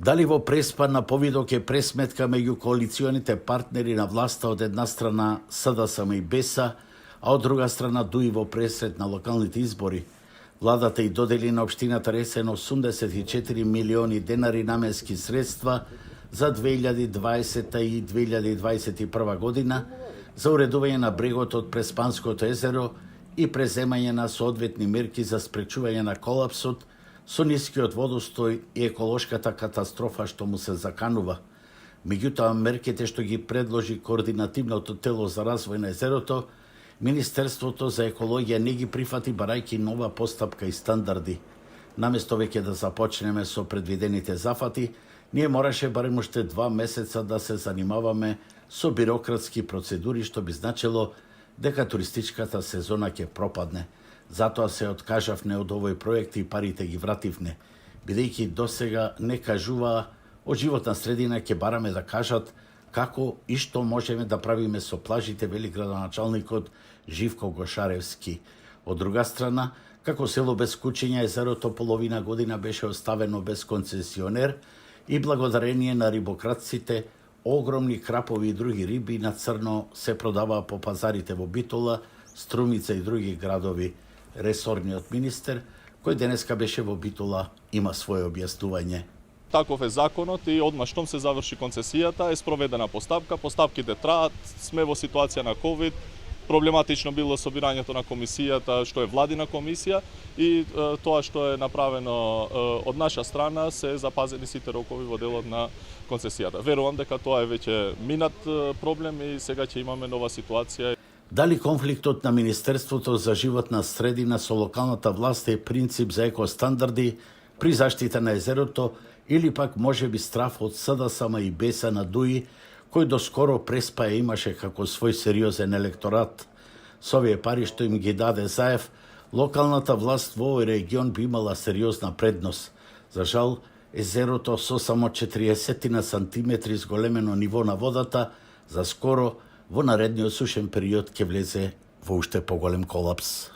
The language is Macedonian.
Дали во преспан на повидок е пресметка меѓу коалиционите партнери на власта од една страна СДСМ и БЕСА, а од друга страна ДУИ во пресред на локалните избори. Владата и додели на општината Ресен 84 милиони денари наменски средства за 2020 и 2021 година за уредување на брегот од Преспанското езеро и преземање на соодветни мерки за спречување на колапсот со нискиот водостој и еколошката катастрофа што му се заканува. Меѓутоа, мерките што ги предложи Координативното тело за развој на езерото, Министерството за екологија не ги прифати барајки нова постапка и стандарди. Наместо веќе да започнеме со предвидените зафати, ние мораше барем уште 2 месеца да се занимаваме со бирократски процедури, што би значило дека туристичката сезона ќе пропадне. Затоа се откажавне од овој проект и парите ги вративне, бидејќи досега не кажуваа од животна средина, ќе бараме да кажат како и што можеме да правиме со плажите, вели градоначалникот Живко Гошаревски. Од друга страна, како село без кучиња, езерото половина година беше оставено без концесионер и благодарение на рибократците, огромни крапови и други риби на црно се продаваа по пазарите во Битола, Струмица и други градови. Ресорниот министер, кој денеска беше во Битола, има свое објаснување. Таков е законот и одма штом се заврши концесијата е спроведена постапка. Постапките траат, сме во ситуација на ковид, проблематично било собирањето на комисијата, што е владина комисија, и тоа што е направено од наша страна се запазени сите рокови во делот на концесијата. Верувам дека тоа е веќе минат проблем и сега ќе имаме нова ситуација. Дали конфликтот на Министерството за животна средина со локалната власт е принцип за екостандарди при заштита на езерото или пак може би страф од СДСМ и БЕСА на ДУИ, кој доскоро преспа имаше како свој сериозен електорат. Со овие пари што им ги даде Заев, локалната власт во овој регион би имала сериозна предност. За жал, езерото со само 40 сантиметри зголемено ниво на водата, за скоро во наредниот сушен период ќе влезе во уште поголем колапс.